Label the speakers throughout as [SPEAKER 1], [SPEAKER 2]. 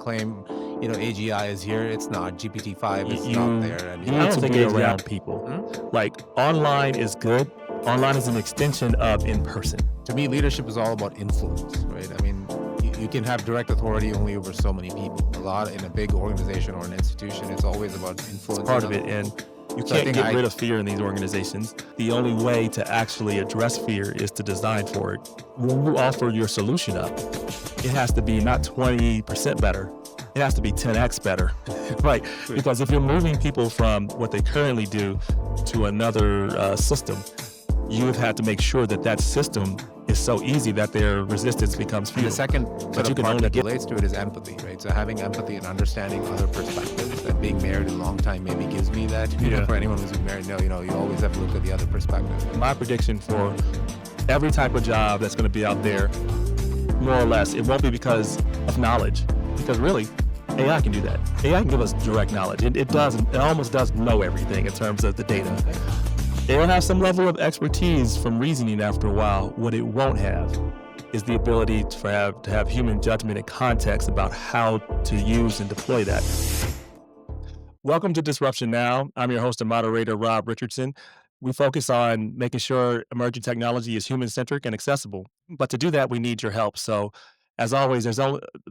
[SPEAKER 1] claim, AGI is here. It's not. GPT-5 is not
[SPEAKER 2] You
[SPEAKER 1] there. And
[SPEAKER 2] you need to be
[SPEAKER 1] AGI
[SPEAKER 2] around people.
[SPEAKER 1] Hmm?
[SPEAKER 2] Like, online is good. Online is an extension of in person.
[SPEAKER 1] To me, leadership is all about influence, right? I mean, you can have direct authority only over so many people. A lot in a big organization or an institution, it's always about influence.
[SPEAKER 2] Part of it, and you can't get rid of fear in these organizations. The only way to actually address fear is to design for it. When you offer your solution up, it has to be not 20% better. It has to be 10x better, right? Because if you're moving people from what they currently do to another system, you have had to make sure that that system is so easy that their resistance becomes few.
[SPEAKER 1] The second
[SPEAKER 2] But you can
[SPEAKER 1] part
[SPEAKER 2] only
[SPEAKER 1] that
[SPEAKER 2] get
[SPEAKER 1] relates to it is empathy, right? So having empathy and understanding other perspectives, and being married a long time maybe gives me that. For anyone who's been married, you always have to look at the other perspective.
[SPEAKER 2] My prediction for every type of job that's going to be out there, more or less, it won't be because of knowledge. Because really, AI can do that. AI can give us direct knowledge. It almost does know everything in terms of the data. It will have some level of expertise from reasoning after a while. What it won't have is the ability to have human judgment and context about how to use and deploy that. Welcome to Disruption Now. I'm your host and moderator, Rob Richardson. We focus on making sure emerging technology is human-centric and accessible. But to do that, we need your help. So as always,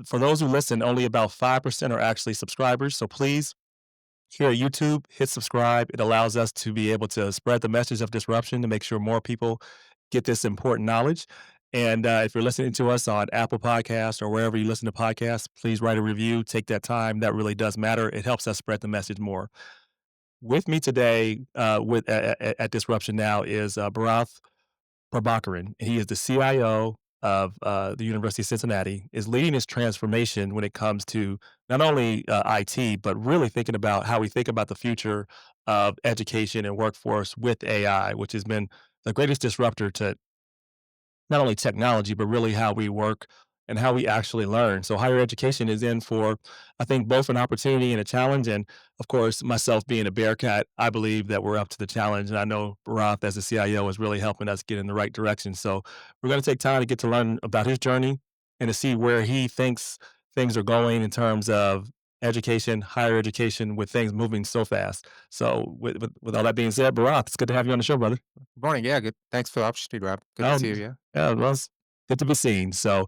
[SPEAKER 2] for those who listen, only about 5% are actually subscribers. So please, here at YouTube, hit subscribe. It allows us to be able to spread the message of disruption to make sure more people get this important knowledge. And if you're listening to us on Apple Podcasts or wherever you listen to podcasts, please write a review. Take that time. That really does matter. It helps us spread the message more. With me today at Disruption Now is Bharath Prabhakaran. He is the CIO of the University of Cincinnati, is leading this transformation when it comes to not only IT, but really thinking about how we think about the future of education and workforce with AI, which has been the greatest disruptor to not only technology, but really how we work and how we actually learn. So higher education is in for, I think, both an opportunity and a challenge. And of course, myself being a Bearcat, I believe that we're up to the challenge. And I know Bharath, as the CIO, is really helping us get in the right direction. So we're going to take time to get to learn about his journey and to see where he thinks things are going in terms of education, higher education, with things moving so fast. So with all that being said, Bharath, it's good to have you on the show, brother.
[SPEAKER 1] Good morning. Yeah, good. Thanks for the opportunity, Rob. Good to see you.
[SPEAKER 2] Yeah, well, it's good to be seen. So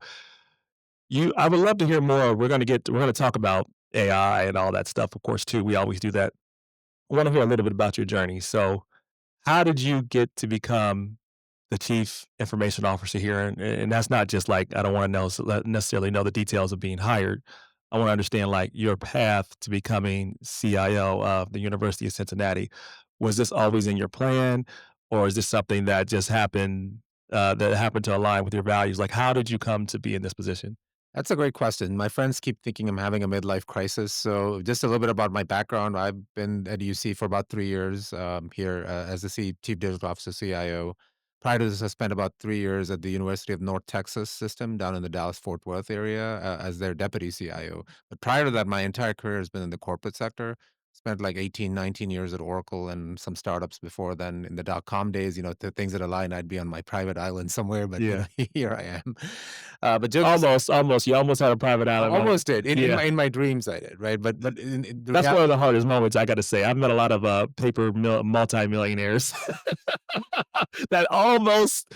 [SPEAKER 2] I would love to hear more. We're going to talk about AI and all that stuff, of course, too. We always do that. I want to hear a little bit about your journey. So how did you get to become the chief information officer here? And that's not just like, I don't want to necessarily know the details of being hired. I want to understand like your path to becoming CIO of the University of Cincinnati. Was this always in your plan, or is this something that just happened to align with your values? Like, how did you come to be in this position?
[SPEAKER 1] That's a great question. My friends keep thinking I'm having a midlife crisis. So just a little bit about my background. I've been at UC for about 3 years here as the Chief Digital Officer, CIO. Prior to this, I spent about 3 years at the University of North Texas system down in the Dallas-Fort Worth area as their deputy CIO. But prior to that, my entire career has been in the corporate sector. Spent like 18, 19 years at Oracle and some startups before then. In the dot-com days, the things that align, I'd be on my private island somewhere, but
[SPEAKER 2] Yeah.
[SPEAKER 1] here I am. But
[SPEAKER 2] Almost. You almost had a private island.
[SPEAKER 1] Almost did. In my dreams, I did, right? But
[SPEAKER 2] that's one of the hardest moments, I got to say. I've met a lot of paper multimillionaires that almost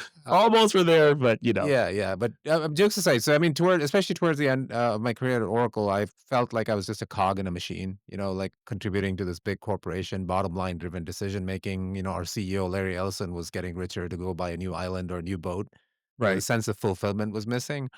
[SPEAKER 2] were there, but
[SPEAKER 1] Yeah. But jokes aside, so I mean, especially towards the end of my career at Oracle, I felt like I was just a cog in a machine, like contributing to this big corporation, bottom line driven decision making. Our CEO, Larry Ellison, was getting richer to go buy a new island or a new boat.
[SPEAKER 2] Right.
[SPEAKER 1] The sense of fulfillment was missing.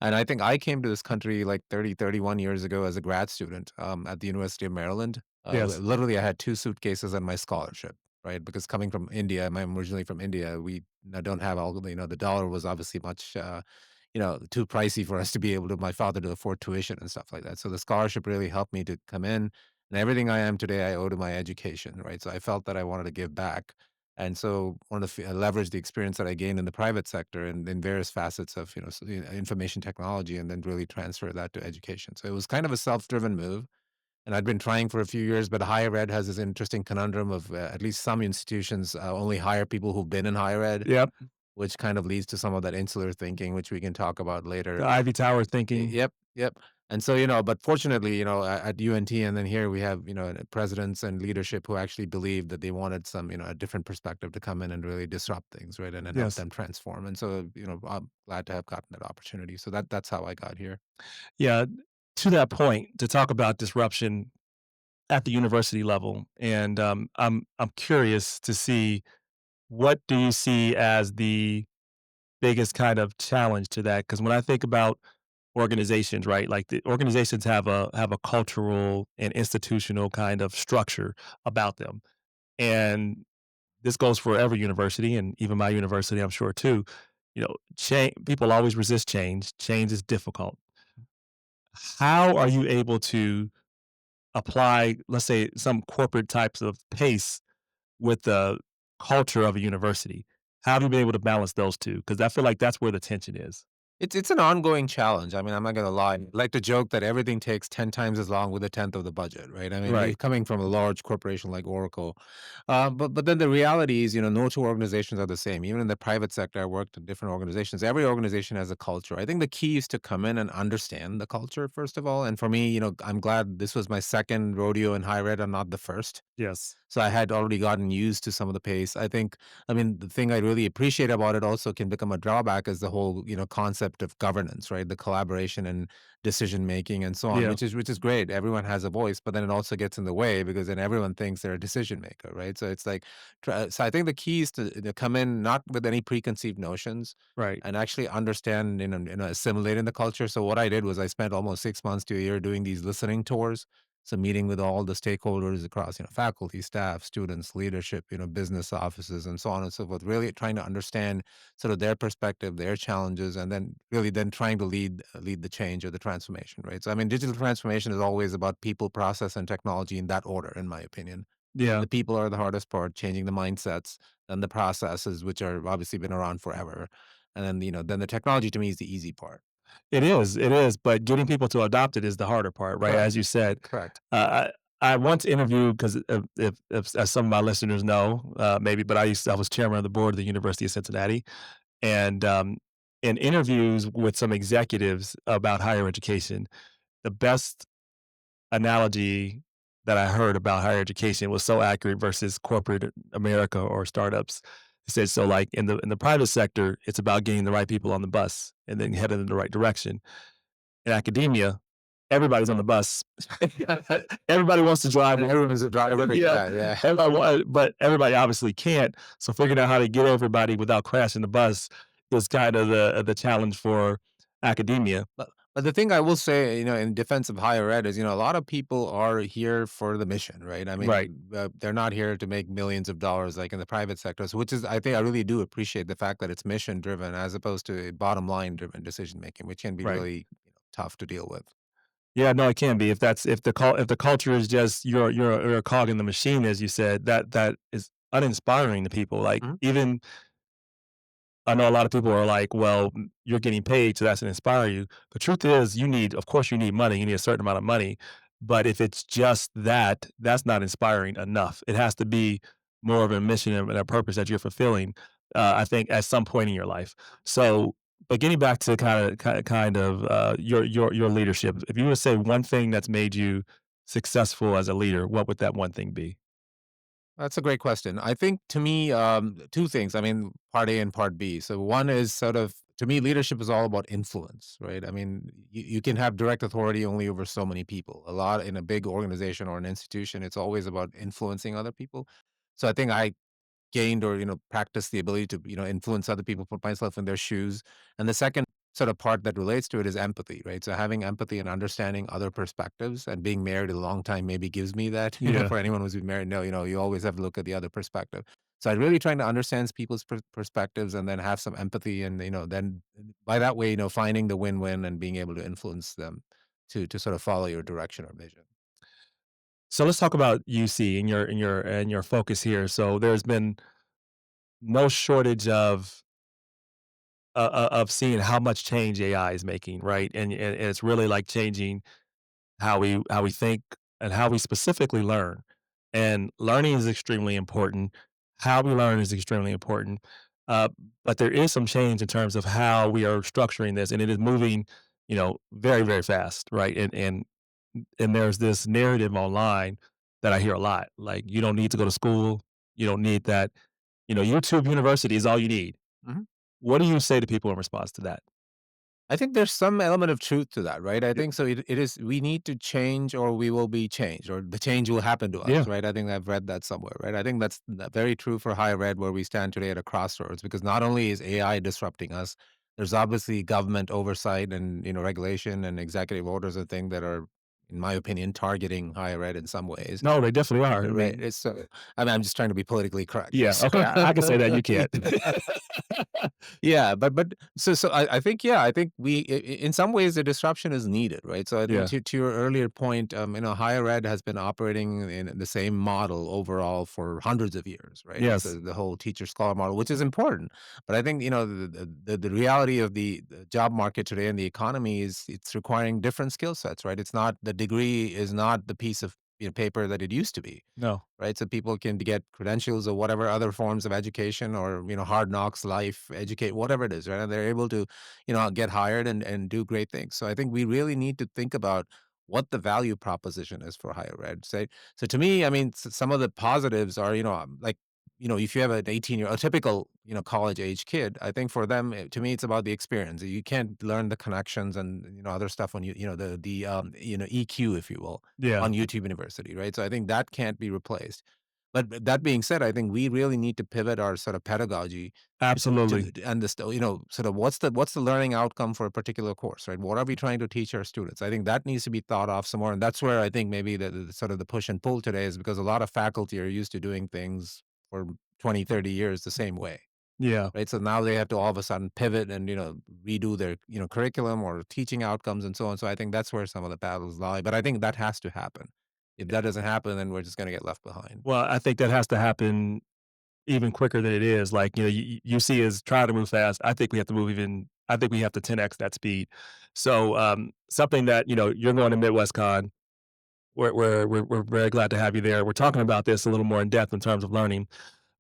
[SPEAKER 1] And I think I came to this country like 31 years ago as a grad student at the University of Maryland.
[SPEAKER 2] Yes.
[SPEAKER 1] Literally, I had 2 suitcases and my scholarship, right? Because coming from India, I'm originally from India, we don't have all, the dollar was obviously much, too pricey for us to be able to, my father to afford tuition and stuff like that. So the scholarship really helped me to come in. And everything I am today, I owe to my education, right? So I felt that I wanted to give back. And so wanted to leverage the experience that I gained in the private sector and in various facets of information technology, and then really transfer that to education. So it was kind of a self-driven move, and I'd been trying for a few years. But higher ed has this interesting conundrum of at least some institutions only hire people who've been in higher ed.
[SPEAKER 2] Yep.
[SPEAKER 1] Which kind of leads to some of that insular thinking, which we can talk about later.
[SPEAKER 2] The Ivy Tower thinking.
[SPEAKER 1] Yep. And so, but fortunately, at UNT and then here we have, presidents and leadership who actually believed that they wanted some, a different perspective to come in and really disrupt things, right? And then help
[SPEAKER 2] Yes.
[SPEAKER 1] them transform. And so, I'm glad to have gotten that opportunity. So that's how I got here.
[SPEAKER 2] Yeah. To that point, to talk about disruption at the university level, and I'm curious to see what do you see as the biggest kind of challenge to that? Because when I think about organizations, right, like the organizations have a cultural and institutional kind of structure about them, and this goes for every university, and even my university, I'm sure too. Change people always resist change. Change is difficult. How are you able to apply, let's say, some corporate types of pace with the culture of a university? How have you been able to balance those 2? Because I feel like that's where the tension is.
[SPEAKER 1] It's an ongoing challenge. I mean, I'm not gonna lie. I like to joke that everything takes 10 times as long with a tenth of the budget, right? I mean,
[SPEAKER 2] Right.
[SPEAKER 1] coming from a large corporation like Oracle, but then the reality is, no two organizations are the same. Even in the private sector, I worked in different organizations. Every organization has a culture. I think the key is to come in and understand the culture first of all. And for me, I'm glad this was my second rodeo in higher ed. I'm not the first.
[SPEAKER 2] Yes.
[SPEAKER 1] So I had already gotten used to some of the pace. I mean, the thing I really appreciate about it also can become a drawback is the whole, concept of governance, right? The collaboration and decision making and so on,
[SPEAKER 2] Yeah.
[SPEAKER 1] which is great. Everyone has a voice, but then it also gets in the way because then everyone thinks they're a decision maker, right? So it's like, so I think the key is to come in not with any preconceived notions
[SPEAKER 2] Right.
[SPEAKER 1] and actually understand, assimilating the culture. So what I did was I spent almost 6 months to a year doing these listening tours, so meeting with all the stakeholders across, faculty, staff, students, leadership, business offices, and so on and so forth. Really trying to understand sort of their perspective, their challenges, and then really then trying to lead the change or the transformation, right? So I mean, digital transformation is always about people, process, and technology in that order, in my opinion.
[SPEAKER 2] Yeah.
[SPEAKER 1] The people are the hardest part, changing the mindsets, and the processes, which are obviously been around forever, and then then the technology to me is the easy part.
[SPEAKER 2] It is, but getting people to adopt it is the harder part, right?
[SPEAKER 1] Correct.
[SPEAKER 2] As you said,
[SPEAKER 1] Correct.
[SPEAKER 2] I once interviewed because if as some of my listeners know, maybe, but I was chairman of the board of the University of Cincinnati, and in interviews with some executives about higher education, the best analogy that I heard about higher education was so accurate versus corporate America or startups. It said so like in the private sector, it's about getting the right people on the bus and then headed in the right direction. In academia, everybody's on the bus. Everybody wants to drive.
[SPEAKER 1] And everyone's a driver.
[SPEAKER 2] Yeah,
[SPEAKER 1] Yeah, yeah.
[SPEAKER 2] but everybody obviously can't. So figuring out how to get everybody without crashing the bus is kind of the challenge for academia.
[SPEAKER 1] But the thing I will say, in defense of higher ed is, a lot of people are here for the mission, right? I
[SPEAKER 2] Right,
[SPEAKER 1] mean, they're not here to make millions of dollars like in the private sector. So, which is, I think, I really do appreciate the fact that it's mission driven as opposed to bottom line driven decision making, which can be
[SPEAKER 2] right.
[SPEAKER 1] really tough to deal with.
[SPEAKER 2] Yeah, no, it can be. If the culture is just you're a cog in the machine, as you said, that is uninspiring to people. Like
[SPEAKER 1] Mhm.
[SPEAKER 2] even I know a lot of people are like, well, you're getting paid, so that's to inspire you. The truth is, of course, you need money. You need a certain amount of money. But if it's just that, that's not inspiring enough. It has to be more of a mission and a purpose that you're fulfilling. I think at some point in your life. So, but getting back to kind of your leadership, if you were to say one thing that's made you successful as a leader, what would that one thing be?
[SPEAKER 1] That's a great question. I think to me, two things. I mean, part A and part B. So one is sort of to me, leadership is all about influence, right? I mean, you can have direct authority only over so many people. A lot in a big organization or an institution, it's always about influencing other people. So I think I gained or practiced the ability to influence other people, put myself in their shoes. And the second sort of part that relates to it is empathy, right? So having empathy and understanding other perspectives, and being married a long time maybe gives me that.
[SPEAKER 2] Yeah.
[SPEAKER 1] For anyone who's been married, no, you always have to look at the other perspective. So I'm really trying to understand people's perspectives and then have some empathy, and then by that way, finding the win-win and being able to influence them to sort of follow your direction or vision.
[SPEAKER 2] So let's talk about UC and your focus here. So there's been no shortage of seeing how much change AI is making, right? And it's really like changing how we think and how we specifically learn. And learning is extremely important. How we learn is extremely important. Uh, but there is some change in terms of how we are structuring this, and it is moving. very, very fast, right? And there's this narrative online that I hear a lot, like, "You don't need to go to school. You don't need that." YouTube University is all you need.
[SPEAKER 1] Mhm.
[SPEAKER 2] What do you say to people in response to that?
[SPEAKER 1] I think there's some element of truth to that, right? I
[SPEAKER 2] Y
[SPEAKER 1] think so. It is we need to change, or we will be changed, or the change will happen to us,
[SPEAKER 2] Yeah.
[SPEAKER 1] right? I think I've read that somewhere, right? I think that's very true for higher ed, where we stand today at a crossroads, because not only is AI disrupting us, there's obviously government oversight and regulation and executive orders and things that are, in my opinion, targeting higher ed in some ways.
[SPEAKER 2] No, they definitely are. I
[SPEAKER 1] Right.
[SPEAKER 2] mean,
[SPEAKER 1] It's I mean, I'm just trying to be politically correct.
[SPEAKER 2] yeah,
[SPEAKER 1] So,
[SPEAKER 2] okay, I can say that, you can't.
[SPEAKER 1] yeah, but so I think, yeah, I think in some ways the disruption is needed, right? So I think,
[SPEAKER 2] Yeah.
[SPEAKER 1] to your earlier point, higher ed has been operating in the same model overall for hundreds of years, right? It's
[SPEAKER 2] Yes.
[SPEAKER 1] the whole teacher scholar model, which is important. But I think, the reality of the job market today and the economy is it's requiring different skill sets, right? It's not the degree is not the piece of paper that it used to be,
[SPEAKER 2] No.
[SPEAKER 1] right? So people can get credentials or whatever other forms of education, or, hard knocks life, educate, whatever it is, right? And they're able to, get hired and do great things. So I think we really need to think about what the value proposition is for higher ed. Say, so to me, I mean, some of the positives are, like, if you have an 18-year, a typical, college age kid, I think for them, to me, it's about the experience. You can't learn the connections and, other stuff when the EQ, if you will,
[SPEAKER 2] Yeah,
[SPEAKER 1] on YouTube University, right? So I think that can't be replaced. But that being said, I think we really need to pivot our sort of pedagogy
[SPEAKER 2] absolutely.
[SPEAKER 1] to understand, sort of what's the learning outcome for a particular course, right? What are we trying to teach our students? I think that needs to be thought of some more, and that's where I think maybe the sort of the push and pull today is, because a lot of faculty are used to doing things for 20, 30 years the same way.
[SPEAKER 2] Yeah.
[SPEAKER 1] Right, so now they have to all of a sudden pivot and, redo their, curriculum or teaching outcomes and so on. So I think that's where some of the battles lie, but I think that has to happen. If that doesn't happen, then we're just gonna get left behind.
[SPEAKER 2] Well, I think that has to happen even quicker than it is. Like, UC is trying to move fast. I think we have to 10x that speed. So, something that, you're going to MidwestCon. We're very glad to have you there. We're talking about this a little more in depth in terms of learning,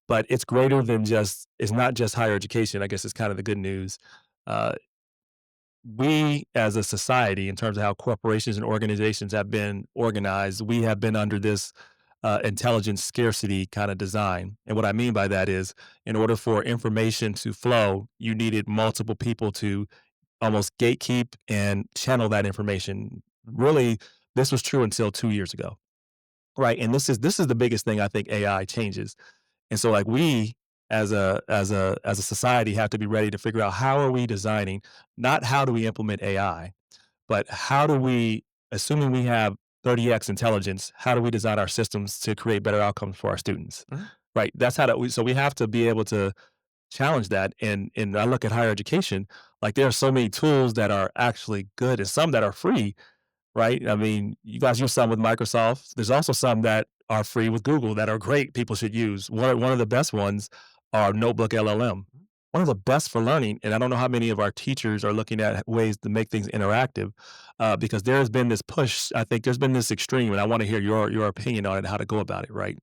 [SPEAKER 2] but it's greater than just it's not just higher education. I guess it's kind of the good news. Uh, we as a society, in terms of how corporations and organizations have been organized, we have been under this intelligence scarcity kind of design. And what I mean by that is, in order for information to flow, you needed multiple people to almost gatekeep and channel that information.
[SPEAKER 1] Mhm,
[SPEAKER 2] Really, this was true until 2 years ago, right? And this is the biggest thing I think AI changes. And so, like, we as a society have to be ready to figure out, how are we designing, not how do we implement AI, but how do we, assuming we have 30x intelligence, how do we design our systems to create better outcomes for our students?
[SPEAKER 1] mhm,
[SPEAKER 2] Right. That's how that we so we have to be able to challenge that. And I look at higher education, like, there are so many tools that are actually good and some that are free, right? I mean, you guys use some with Microsoft. There's also some that are free with Google that are great, people should use. One of the best ones are Notebook LLM.
[SPEAKER 1] mhm,
[SPEAKER 2] One of the best for learning, and I don't know how many of our teachers are looking at ways to make things interactive, because there's been this push. I think there's been this extreme, and I want to hear your opinion on it, how to go about it, right?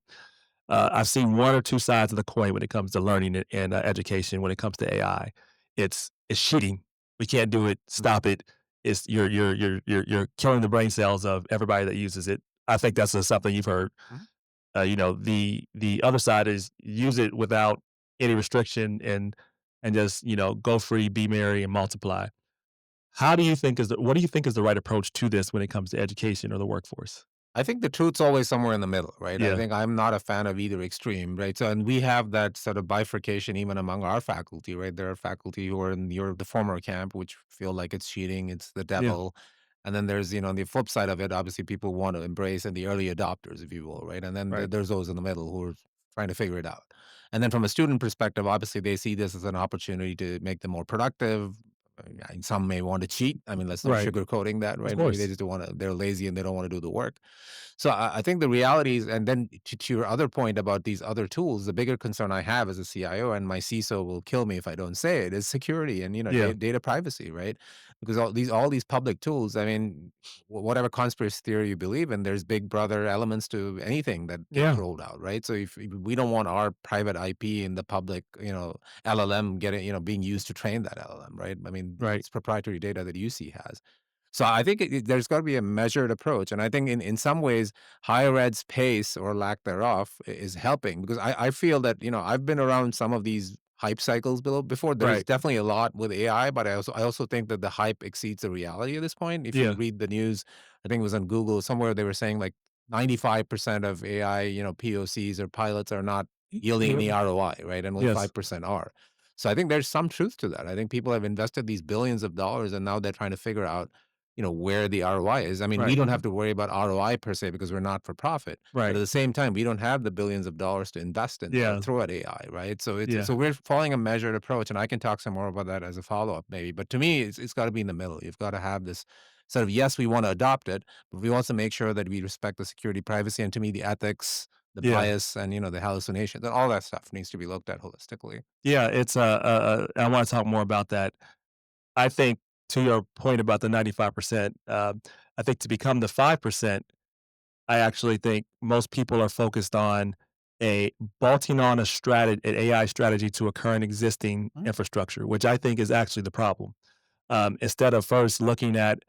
[SPEAKER 2] I've seen one or two sides of the coin when it comes to learning and education. When it comes to AI, it's cheating. We can't do it.
[SPEAKER 1] mhm,
[SPEAKER 2] Stop it. It's you're killing the brain cells of everybody that uses it. I think that's something you've heard.
[SPEAKER 1] mhm.
[SPEAKER 2] The other side is use it without any restriction, and just, go free, be merry, and multiply. What do you think is the right approach to this when it comes to education or the workforce?
[SPEAKER 1] I think the truth's always somewhere in the middle, right? I
[SPEAKER 2] Yeah,
[SPEAKER 1] think I'm not a fan of either extreme, right? So, and we have that sort of bifurcation even among our faculty, right? There are faculty who are in the former camp, which feel like it's cheating, it's the
[SPEAKER 2] yeah,
[SPEAKER 1] devil. And then there's, on the flip side of it, obviously people want to embrace, and the early adopters, if you will, right? And then
[SPEAKER 2] right.
[SPEAKER 1] there's those in the middle who are trying to figure it out. And then from a student perspective, obviously they see this as an opportunity to make them more productive. And some may want to cheat. I mean, let's not
[SPEAKER 2] Right.
[SPEAKER 1] sugarcoating that,
[SPEAKER 2] Of
[SPEAKER 1] right? Maybe they
[SPEAKER 2] course.
[SPEAKER 1] just don't want to, they're lazy and they don't want to do the work. So I think the reality is, and then to your other point about these other tools, the bigger concern I have as a CIO, and my CISO will kill me if I don't say it, is security and
[SPEAKER 2] Yeah.
[SPEAKER 1] data privacy, right? because all these public tools, I mean, whatever conspiracy theory you believe in, there's big brother elements to anything that gets
[SPEAKER 2] Yeah.
[SPEAKER 1] rolled out, right? So if we don't want our private IP in the public, LLM getting, being used to train that LLM, right? I mean,
[SPEAKER 2] Right.
[SPEAKER 1] it's proprietary data that UC has. So I think there's got to be a measured approach, and I think in some ways, higher ed's pace or lack thereof is helping because I feel that I've been around some of these hype cycles before. There's
[SPEAKER 2] Right.
[SPEAKER 1] definitely a lot with AI, but I also think that the hype exceeds the reality at this point. If you
[SPEAKER 2] Yeah.
[SPEAKER 1] read the news, I think it was on Google somewhere they were saying like 95% of AI POCs or pilots are not yielding
[SPEAKER 2] Yeah.
[SPEAKER 1] any ROI, right? And only
[SPEAKER 2] Yes.
[SPEAKER 1] 5% are. So I think there's some truth to that. I think people have invested these billions of dollars and now they're trying to figure out where the ROI is. I mean, we
[SPEAKER 2] Right.
[SPEAKER 1] don't have to worry about ROI per se because we're not for profit. But at
[SPEAKER 2] Right.
[SPEAKER 1] the same time, we don't have the billions of dollars to invest in
[SPEAKER 2] Yeah.
[SPEAKER 1] throw at AI, right? So
[SPEAKER 2] Yeah.
[SPEAKER 1] we're following a measured approach, and I can talk some more about that as a follow up, maybe. But to me, it's got to be in the middle. You've got to have this sort of yes, we want to adopt it, but we also make sure that we respect the security, privacy, and to me, the ethics, the
[SPEAKER 2] Yeah.
[SPEAKER 1] bias, and the hallucinations, and all that stuff needs to be looked at holistically.
[SPEAKER 2] Yeah. It's I want to talk more about that. I think to your point about the 95%, I think to become the 5%, I actually think most people are focused on a bolting on an AI strategy to a current existing
[SPEAKER 1] Mhm.
[SPEAKER 2] infrastructure, which I think is actually the problem. Instead of first looking at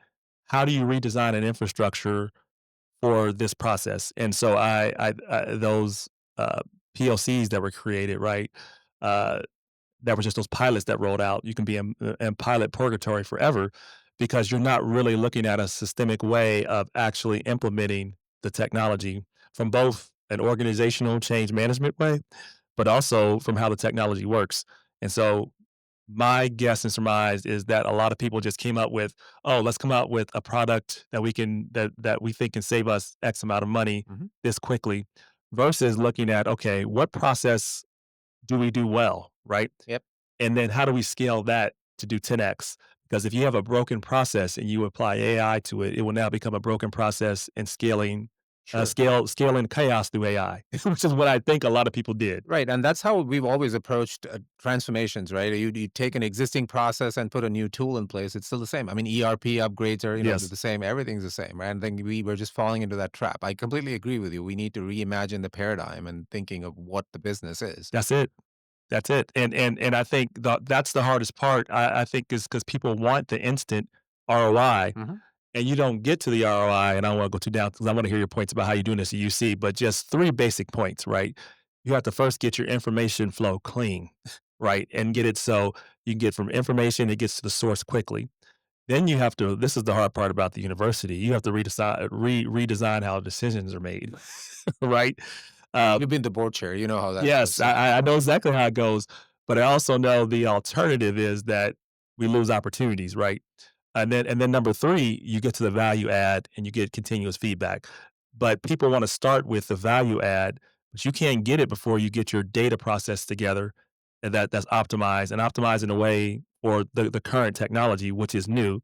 [SPEAKER 2] how do you redesign an infrastructure for this process, and so I those PLCs that were created, right? Uh, that were just those pilots that rolled out. You can be in pilot purgatory forever because you're not really looking at a systemic way of actually implementing the technology from both an organizational change management way, but also from how the technology works. And so my guess and surmise is that a lot of people just came up with, oh, let's come out with a product that we think can save us X amount of money
[SPEAKER 1] Mhm.
[SPEAKER 2] this quickly, versus looking at, okay, what process do we do well, right?
[SPEAKER 1] Yep.
[SPEAKER 2] And then how do we scale that to do 10x? Because if you have a broken process and you apply AI to it, it will now become a broken process and
[SPEAKER 1] Sure.
[SPEAKER 2] scaling chaos through AI, which is what I think a lot of people did.
[SPEAKER 1] Right, and that's how we've always approached transformations, right? You take an existing process and put a new tool in place. It's still the same. I mean, ERP upgrades are
[SPEAKER 2] Yes,
[SPEAKER 1] the same. Everything's the same, right? And I think we were just falling into that trap. I completely agree with you. We need to reimagine the paradigm and thinking of what the business is.
[SPEAKER 2] that's it. That's it. And I think that's the hardest part. I think is because people want the instant ROI,
[SPEAKER 1] Hmm.
[SPEAKER 2] and you don't get to the ROI. And I don't want to go too down because I want to hear your points about how you're doing this at UC. But just three basic points, right? You have to first get your information flow clean, right, and get it so you can get from information it gets to the source quickly. Then you have to. This is the hard part about the university. You have to redesign how decisions are made, right? Uh,
[SPEAKER 1] You've been the board chair. You know how that
[SPEAKER 2] Yes,
[SPEAKER 1] goes. Yeah.
[SPEAKER 2] I know exactly how it goes, but I also know the alternative is that we lose opportunities, right? And then number 3, you get to the value add and you get continuous feedback. But people wanna start with the value add, but you can't get it before you get your data process together and that's optimized in a way for the current technology, which is new,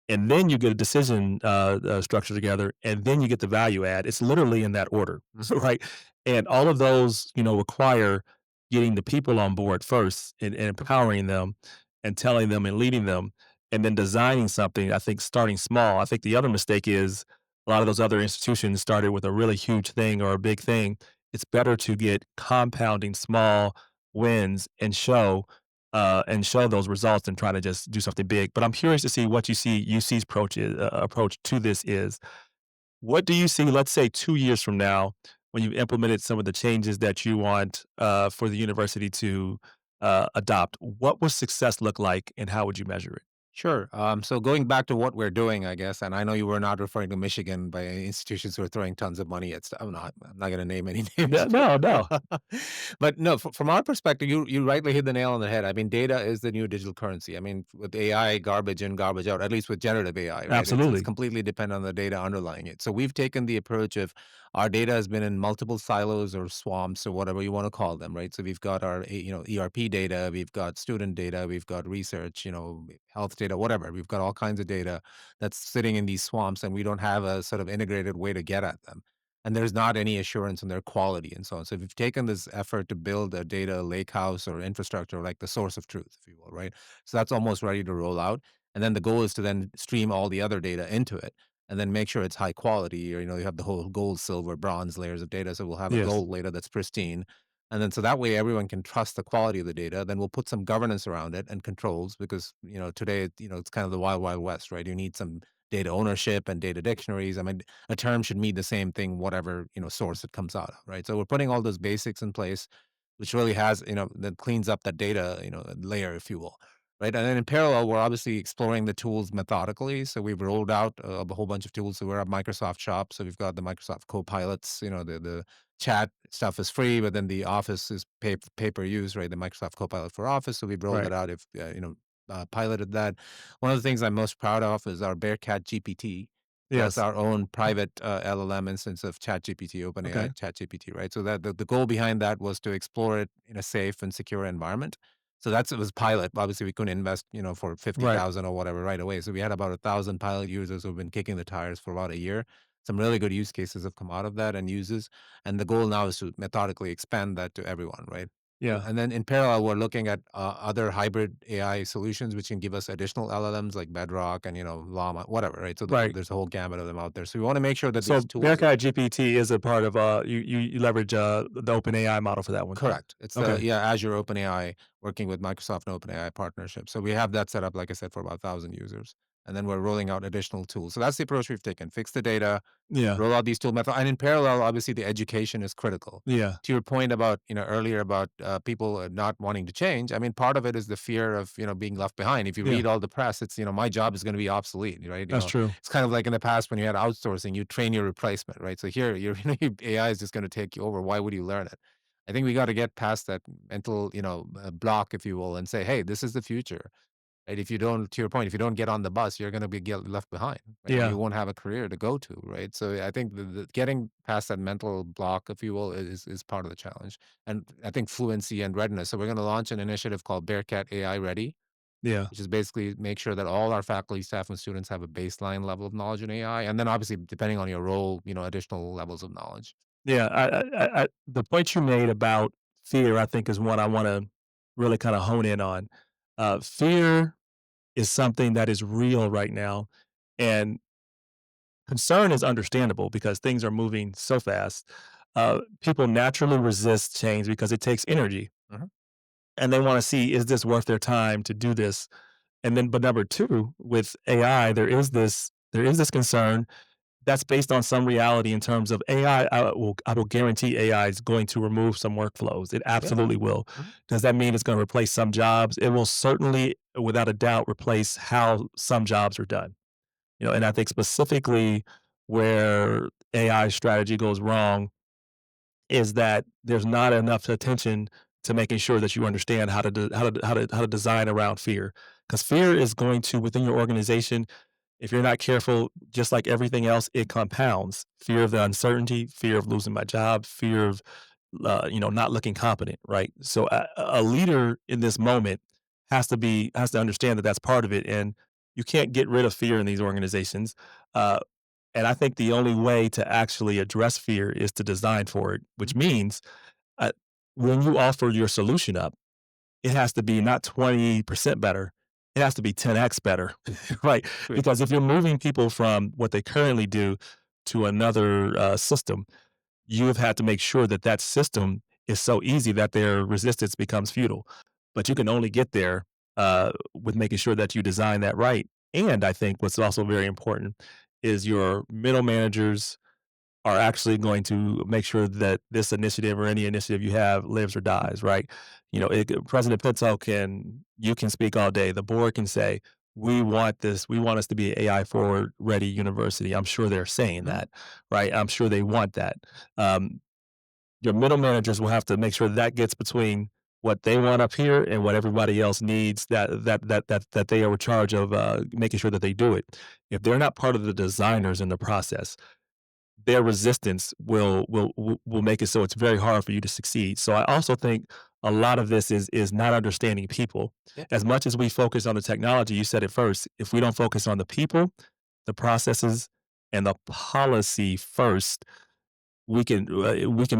[SPEAKER 2] and then you get a decision structure together, and then you get the value add. It's literally in that order,
[SPEAKER 1] Mhm.
[SPEAKER 2] right? And all of those, require getting the people on board first and empowering them and telling them and leading them, and then designing something. I think starting small. I think the other mistake is a lot of those other institutions started with a really huge thing or a big thing. It's better to get compounding small wins and show those results and try to just do something big. But I'm curious to see what you see UC's approach to this is. What do you see, let's say 2 years from now, when you've implemented some of the changes that you want for the university to adopt? What would success look like and how would you measure it?
[SPEAKER 1] Sure. So going back to what we're doing, I guess, and I know you were not referring to Michigan by institutions who are throwing tons of money at stuff. I'm not going to name any names.
[SPEAKER 2] No, no, no.
[SPEAKER 1] But no, from our perspective, you rightly hit the nail on the head. I mean, data is the new digital currency. I mean, with AI, garbage in, garbage out. At least with generative AI, right? It's
[SPEAKER 2] Absolutely.
[SPEAKER 1] completely dependent on the data underlying it. So we've taken the approach of our data has been in multiple silos or swamps or whatever you want to call them, right? So we've got our ERP data, we've got student data, we've got research, health data, whatever. We've got all kinds of data that's sitting in these swamps, and we don't have a sort of integrated way to get at them. And there's not any assurance in their quality and so on. So we've taken this effort to build a data lakehouse or infrastructure, like the source of truth, if you will, right? So that's almost ready to roll out. And then the goal is to then stream all the other data into it and then make sure it's high quality. Or, you have the whole gold, silver, bronze layers of data. So we'll have a
[SPEAKER 2] Yes.
[SPEAKER 1] gold layer that's pristine. And then so that way everyone can trust the quality of the data. Then we'll put some governance around it and controls because, today, it's kind of the wild, wild west, right? You need some data ownership and data dictionaries. I mean, a term should mean the same thing, whatever, source it comes out of, right? So we're putting all those basics in place, which really has, that cleans up that data, layer, if you will. Right. And then in parallel, we're obviously exploring the tools methodically. So we've rolled out a whole bunch of tools. So we're at Microsoft Shop. So we've got the Microsoft Copilots, the chat stuff is free, but then the Office is pay per use, right? The Microsoft Copilot for Office. So we've rolled
[SPEAKER 2] Right.
[SPEAKER 1] that out. If, piloted that. One of the things I'm most proud of is our Bearcat GPT. So that's
[SPEAKER 2] Yes.
[SPEAKER 1] our own private LLM instance of ChatGPT,
[SPEAKER 2] Okay.
[SPEAKER 1] OpenAI ChatGPT, right? So that the goal behind that was to explore it in a safe and secure environment. So it was pilot. Obviously, we couldn't invest, for
[SPEAKER 2] Right.
[SPEAKER 1] 50,000 or whatever right away. So we had about 1,000 pilot users who've been kicking the tires for about a year. Some really good use cases have come out of that and uses. And the goal now is to methodically expand that to everyone, right?
[SPEAKER 2] Yeah.
[SPEAKER 1] And then in parallel, we're looking at other hybrid AI solutions, which can give us additional LLMs like Bedrock and, Llama, whatever, right? So
[SPEAKER 2] Right.
[SPEAKER 1] there's a whole gamut of them out there. So we want to make sure that these
[SPEAKER 2] So
[SPEAKER 1] tools.
[SPEAKER 2] Bearcat GPT is a part of you leverage the OpenAI model for that one then.
[SPEAKER 1] Correct. It's
[SPEAKER 2] Okay.
[SPEAKER 1] Azure OpenAI working with Microsoft and OpenAI partnership. So we have that set up, like I said, for about 1,000 users. And then we're rolling out additional tools. So that's the approach we've taken. Fix the data,
[SPEAKER 2] Yeah.
[SPEAKER 1] roll out these tool methods. And in parallel, obviously the education is critical.
[SPEAKER 2] Yeah.
[SPEAKER 1] To your point about, earlier about people not wanting to change. I mean, part of it is the fear of, being left behind. If you
[SPEAKER 2] Yeah.
[SPEAKER 1] read all the press, it's, my job is going to be obsolete, right?
[SPEAKER 2] That's true.
[SPEAKER 1] It's kind of like in the past when you had outsourcing, you train your replacement, right? So here, AI is just going to take you over. Why would you learn it? I think we got to get past that mental, block, if you will, and say, hey, this is the future. Right? If you don't, to your point, if you don't get on the bus, you're going to be get left behind, right? And you
[SPEAKER 2] Yeah.
[SPEAKER 1] won't have a career to go to, right? So I think getting past that mental block, if you will, is part of the challenge. And I think fluency and readiness. So we're going to launch an initiative called Bearcat AI Ready,
[SPEAKER 2] Yeah.
[SPEAKER 1] which is basically make sure that all our faculty, staff, and students have a baseline level of knowledge in AI, and then obviously depending on your role, additional levels of knowledge.
[SPEAKER 2] Yeah. The point you made about fear, I think, is one I want to really kind of hone in on. Fear is something that is real right now, and concern is understandable because things are moving so fast. People naturally resist change because it takes energy,
[SPEAKER 1] Mhm.
[SPEAKER 2] and they want to see, is this worth their time to do this? And then, but number two, with AI, there is this concern that's based on some reality in terms of AI. I will guarantee AI is going to remove some workflows. It
[SPEAKER 1] Yeah.
[SPEAKER 2] absolutely will.
[SPEAKER 1] Mhm.
[SPEAKER 2] Does that mean it's going to replace some jobs? It will certainly, without a doubt, replace how some jobs are done. And I think specifically where AI strategy goes wrong is that there's not enough attention to making sure that you understand how to design around fear, because fear is going to, within your organization, if you're not careful, just like everything else, it compounds. Fear of the uncertainty, fear of losing my job, fear of not looking competent, right? So a leader in this moment has to understand that that's part of it, and you can't get rid of fear in these organizations. Uh, and I think the only way to actually address fear is to design for it, which
[SPEAKER 1] Mhm.
[SPEAKER 2] means uh, when you offer your solution up, it has to be not 20% better. It has to be 10x better, right?
[SPEAKER 1] Right.
[SPEAKER 2] Because if you're moving people from what they currently do to another system, you have had to make sure that that system is so easy that their resistance becomes futile. But you can only get there with making sure that you design that right. And I think what's also very important is your middle managers are actually going to make sure that this initiative or any initiative you have lives or dies, right? President Pinto you can speak all day. The board can say, we want this, we want us to be an AI forward ready university. I'm sure they're saying
[SPEAKER 1] Mhm.
[SPEAKER 2] that, right? I'm sure they want that. Um, your middle managers will have to make sure that gets between what they want up here and what everybody else needs that they are in charge of making sure that they do it. If they're not part of the designers in the process, their resistance will make it so it's very hard for you to succeed. So I also think a lot of this is not understanding people.
[SPEAKER 1] Yeah.
[SPEAKER 2] As much as we focus on the technology, you said it first, if we don't focus on the people, the processes, and the policy first, we can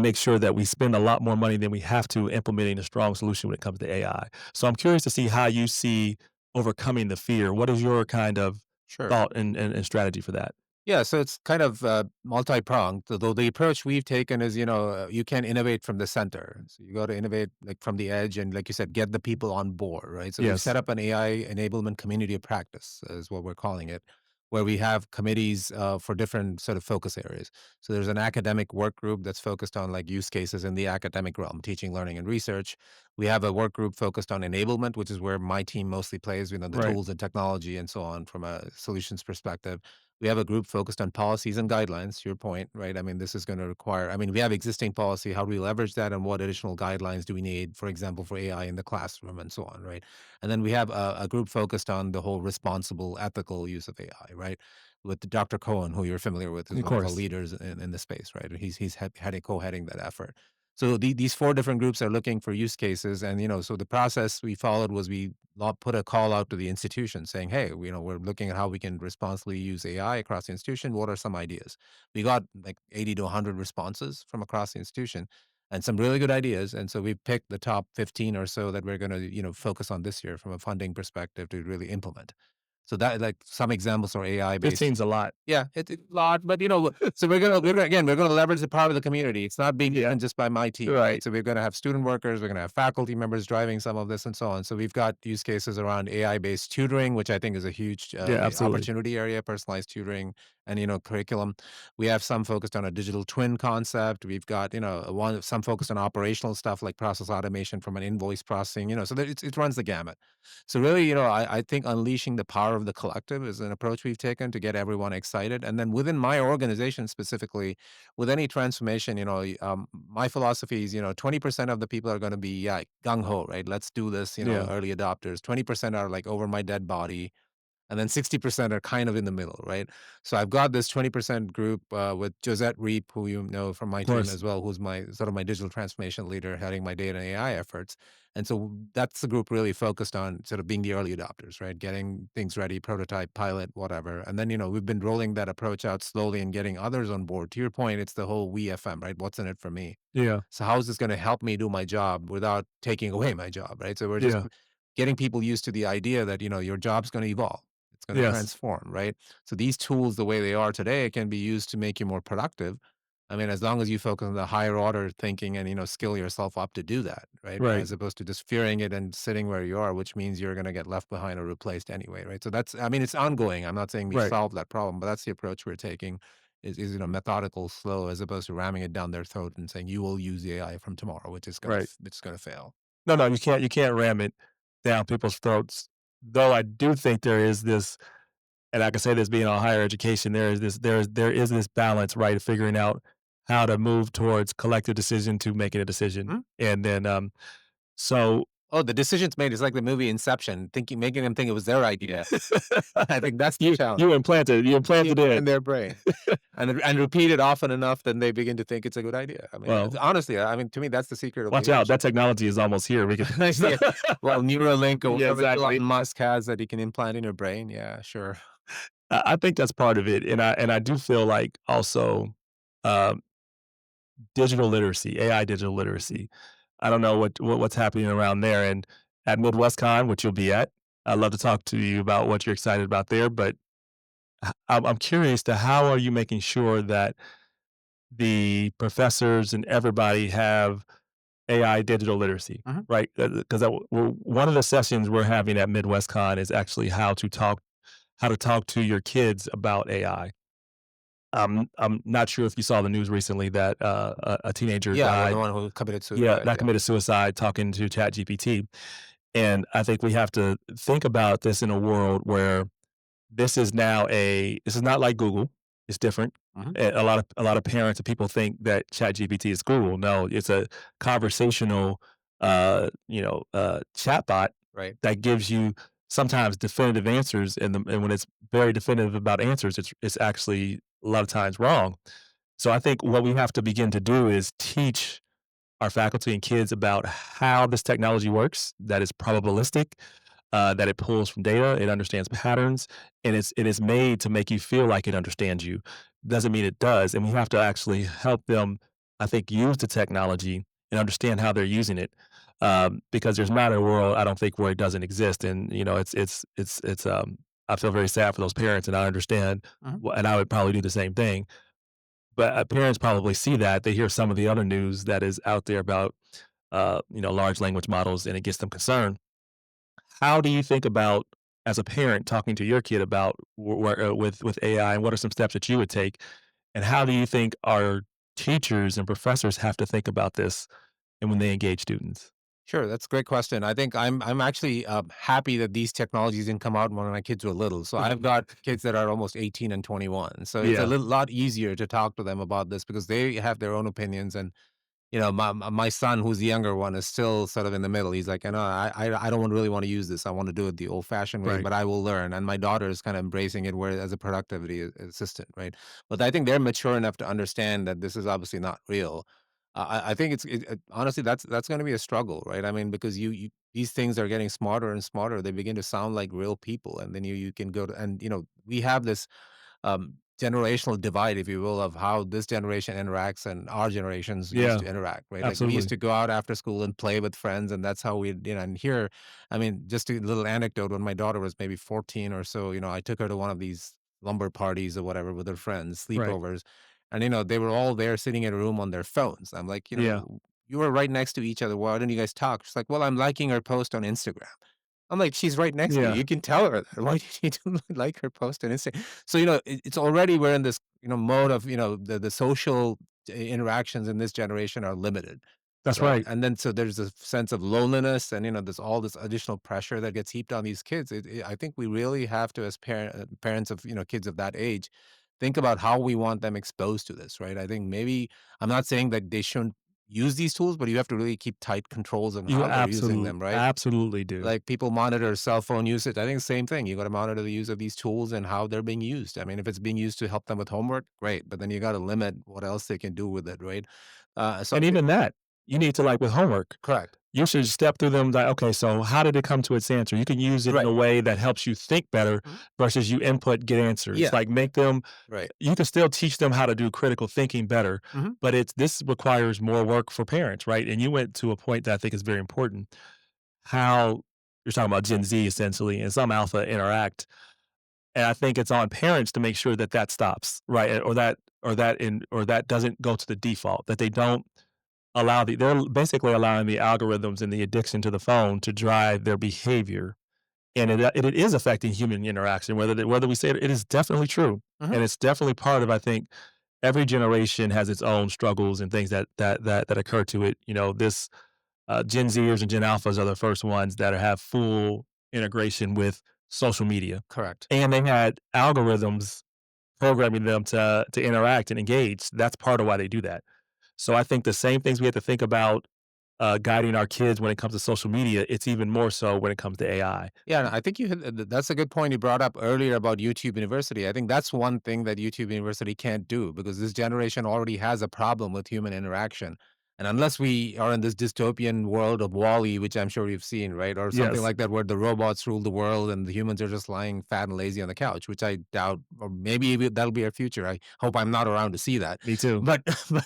[SPEAKER 2] make sure that we spend a lot more money than we have to implementing a strong solution when it comes to AI. So I'm curious to see how you see overcoming the fear? What is your kind of
[SPEAKER 1] Sure.
[SPEAKER 2] thought and strategy for that?
[SPEAKER 1] Yeah, so it's kind of multi-pronged. Though the approach we've taken is, you can innovate from the center. So you got to innovate like from the edge, and like you said, get the people on board, right? So we've set
[SPEAKER 2] Yes.
[SPEAKER 1] up an AI enablement community of practice, is what we're calling it, where we have committees for different sort of focus areas. So there's an academic work group that's focused on like use cases in the academic realm, teaching, learning, and research. We have a work group focused on enablement, which is where my team mostly plays, the
[SPEAKER 2] Right.
[SPEAKER 1] tools and technology and so on from a solutions perspective. We have a group focused on policies and guidelines, to your point, right? I mean, this is going to require, I mean, we have existing policy. How do we leverage that and what additional guidelines do we need, for example, for AI in the classroom and so on, right? And then we have a group focused on the whole responsible, ethical use of AI, right? With Dr. Cohen, who you're familiar with, is
[SPEAKER 2] Of
[SPEAKER 1] one of the
[SPEAKER 2] course.
[SPEAKER 1] leaders in the space, right? He's co-heading that effort. So these four different groups are looking for use cases, and so the process we followed was we put a call out to the institution saying, "Hey, we're looking at how we can responsibly use AI across the institution. What are some ideas?" We got like 80 to 100 responses from across the institution, and some really good ideas. And so we picked the top 15 or so that we're going to focus on this year from a funding perspective to really implement. So that like some examples are AI based.
[SPEAKER 2] 15's a lot.
[SPEAKER 1] Yeah, it's a lot, but so we're gonna leverage the power of the community. It's not being
[SPEAKER 2] Yeah.
[SPEAKER 1] done just by my team, right?
[SPEAKER 2] Right.
[SPEAKER 1] So we're gonna have student workers, we're gonna have faculty members driving some of this and so on. So we've got use cases around AI-based tutoring, which I think is a huge
[SPEAKER 2] Yeah, absolutely.
[SPEAKER 1] opportunity area, personalized tutoring and curriculum. We have some focused on a digital twin concept. We've got some focused on operational stuff like process automation from an invoice processing. So that it runs the gamut. So really, I think unleashing the power of the collective is an approach we've taken to get everyone excited. And then within my organization specifically, with any transformation, my philosophy is, 20% of the people are going to be gung ho, right? Let's do this,
[SPEAKER 2] Yeah.
[SPEAKER 1] early adopters. 20% are like over my dead body, and then 60% are kind of in the middle, right? So I've got this 20% group with Josette Reap, who you know from my
[SPEAKER 2] Of
[SPEAKER 1] team
[SPEAKER 2] course.
[SPEAKER 1] as well, who's my sort of my digital transformation leader, heading my data and AI efforts. And so that's the group really focused on sort of being the early adopters, right? Getting things ready, prototype, pilot, whatever. And then, we've been rolling that approach out slowly and getting others on board. To your point, it's the whole we FM, right? What's in it for me?
[SPEAKER 2] Yeah.
[SPEAKER 1] So how is this going to help me do my job without taking away my job, right? So we're just
[SPEAKER 2] Yeah.
[SPEAKER 1] getting people used to the idea that, your job's going to evolve. It's going to
[SPEAKER 2] Yes.
[SPEAKER 1] transform, right? So these tools, the way they are today, can be used to make you more productive. I mean, as long as you focus on the higher order thinking and, skill yourself up to do that, right?
[SPEAKER 2] Right.
[SPEAKER 1] As opposed to just fearing it and sitting where you are, which means you're going to get left behind or replaced anyway, right? So that's, I mean, it's ongoing. I'm not saying we
[SPEAKER 2] Right.
[SPEAKER 1] solved that problem, but that's the approach we're taking is methodical, slow, as opposed to ramming it down their throat and saying you will use the AI from tomorrow, which is
[SPEAKER 2] Right.
[SPEAKER 1] it's gonna fail.
[SPEAKER 2] No, no, you can't ram it down people's throats. Though I do think there is this, and I can say this being on higher education, there is this balance, right, of figuring out how to move towards collective decision to making a decision.
[SPEAKER 1] Mhm.
[SPEAKER 2] And then, so
[SPEAKER 1] Oh, the decisions made is like the movie Inception, making them think it was their idea. I think that's the
[SPEAKER 2] you
[SPEAKER 1] challenge.
[SPEAKER 2] you implanted
[SPEAKER 1] In
[SPEAKER 2] it.
[SPEAKER 1] their brain. And repeat it often enough, then they begin to think it's a good idea. I mean,
[SPEAKER 2] Well,
[SPEAKER 1] honestly, I mean, to me, that's the secret of
[SPEAKER 2] watch out,
[SPEAKER 1] leadership.
[SPEAKER 2] that technology is almost here. We could
[SPEAKER 1] Yeah. Well, Neuralink or
[SPEAKER 2] Yeah,
[SPEAKER 1] whatever
[SPEAKER 2] exactly.
[SPEAKER 1] Elon Musk has that he can implant in your brain. Yeah, sure.
[SPEAKER 2] I think that's part of it, and I do feel like also, um, digital literacy, AI digital literacy. I don't know what's happening around there, and at MidwestCon, which you'll be at, I'd love to talk to you about what you're excited about there, but I'm curious to how are you making sure that the professors and everybody have AI digital literacy,
[SPEAKER 1] Mhm.
[SPEAKER 2] right? Because one of the sessions we're having at MidwestCon is actually how to talk to your kids about AI. I'm not sure if you saw the news recently that a teenager
[SPEAKER 1] Yeah, well, the
[SPEAKER 2] died.
[SPEAKER 1] one who committed
[SPEAKER 2] Yeah,
[SPEAKER 1] suicide.
[SPEAKER 2] that
[SPEAKER 1] Yeah.
[SPEAKER 2] committed suicide talking to GPT. And I think we have to think about this in a world where this is not like Google. It's different.
[SPEAKER 1] Mhm.
[SPEAKER 2] A lot of parents and people think that ChatGPT is Google. No, it's a conversational, chatbot
[SPEAKER 1] Right.
[SPEAKER 2] that gives you sometimes definitive answers, and when it's very definitive about answers, it's actually a lot of times wrong. So I think what we have to begin to do is teach our faculty and kids about how this technology works, that it's probabilistic, that it pulls from data, it understands patterns, and it is made to make you feel like it understands you. Doesn't mean it does, and we have to actually help them, I think, use the technology and understand how they're using it. because there's not a world I don't think where it doesn't exist, and I feel very sad for those parents, and I understand,
[SPEAKER 1] Mhm.
[SPEAKER 2] and I would probably do the same thing. But parents probably see that they hear some of the other news that is out there about large language models, and it gets them concerned. How do you think about, as a parent, talking to your kid about with AI, and what are some steps that you would take? And how do you think our teachers and professors have to think about this and when they engage students?
[SPEAKER 1] Sure, that's a great question. I think I'm actually happy that these technologies didn't come out when my kids were little. So I've got kids that are almost 18 and 21. So it's a
[SPEAKER 2] Yeah,
[SPEAKER 1] little lot easier to talk to them about this because they have their own opinions. And my son, who's the younger one, is still sort of in the middle. He's like, I don't really want to use this. I want to do it the old fashioned way,
[SPEAKER 2] right.
[SPEAKER 1] but I will learn. And my daughter is kind of embracing it, where as a productivity assistant, right? But I think they're mature enough to understand that this is obviously not real. I think honestly that's going to be a struggle, right? I mean, because you these things are getting smarter and smarter. They begin to sound like real people, and then you can go to, and we have this generational divide, if you will, of how this generation interacts and our generations used
[SPEAKER 2] Yeah,
[SPEAKER 1] to interact, right? Like we used
[SPEAKER 2] absolutely.
[SPEAKER 1] to go out after school and play with friends, and that's how we, and here, I mean, just a little anecdote, when my daughter was maybe 14 or so, I took her to one of these lumber parties or whatever with her friends,
[SPEAKER 2] Right.
[SPEAKER 1] sleepovers, and, they were all there sitting in a room on their phones. I'm like,
[SPEAKER 2] Yeah.
[SPEAKER 1] you were right next to each other. Why don't you guys talk? She's like, well, I'm liking her post on Instagram. I'm like, "She's right next to you.
[SPEAKER 2] Yeah.
[SPEAKER 1] You can tell her that. Why did you like her post on Insta?" So, it's already we're in this, mode of, the social interactions in this generation are limited.
[SPEAKER 2] That's
[SPEAKER 1] So,
[SPEAKER 2] right.
[SPEAKER 1] and then so there's a sense of loneliness, and, there's all this additional pressure that gets heaped on these kids. I think we really have to, as parents of, kids of that age, think about how we want them exposed to this, right? I think maybe I'm not saying that they shouldn't use these tools, but you have to really keep tight controls on
[SPEAKER 2] You
[SPEAKER 1] how they're using them, right?
[SPEAKER 2] absolutely do.
[SPEAKER 1] Like, people monitor cell phone usage. I think the same thing. You gotta monitor the use of these tools and how they're being used. I mean, if it's being used to help them with homework, great, but then you gotta limit what else they can do with it, right? So
[SPEAKER 2] And even that, you need to, like, with homework,
[SPEAKER 1] correct.
[SPEAKER 2] you should step through them like, "Okay, so how did it come to its answer?" You can use it in
[SPEAKER 1] Right.
[SPEAKER 2] a way that helps you think better
[SPEAKER 1] Mhm.
[SPEAKER 2] versus you input, get answers.
[SPEAKER 1] Yeah,
[SPEAKER 2] Like, make them
[SPEAKER 1] right.
[SPEAKER 2] you can still teach them how to do critical thinking better,
[SPEAKER 1] Mhm.
[SPEAKER 2] but this requires more work for parents, right? And you went to a point that I think is very important, how you're talking about Gen Z essentially and some alpha interact, and I think it's on parents to make sure that that stops, right? Or that doesn't go to the default, that they don't they're basically allowing the algorithms and the addiction to the phone to drive their behavior, and it is affecting human interaction, whether we say it is definitely true,
[SPEAKER 1] Mhm.
[SPEAKER 2] and it's definitely part of, I think, every generation has its own struggles and things that occur to it. This Gen Zers and Gen Alphas are the first ones that have full integration with social media,
[SPEAKER 1] Correct.
[SPEAKER 2] and they had algorithms programming them to interact and engage. That's part of why they do that. So I think the same things we have to think about guiding our kids when it comes to social media, it's even more so when it comes to AI.
[SPEAKER 1] Yeah, and I think that's a good point you brought up earlier about YouTube University. I think that's one thing that YouTube University can't do, because this generation already has a problem with human interaction. And unless we are in this dystopian world of Wall-E, which I'm sure you've seen, right? Or something
[SPEAKER 2] Yes,
[SPEAKER 1] like that, where the robots rule the world and the humans are just lying fat and lazy on the couch, which I doubt, or maybe that'll be our future. I hope I'm not around to see that.
[SPEAKER 2] me too.
[SPEAKER 1] But,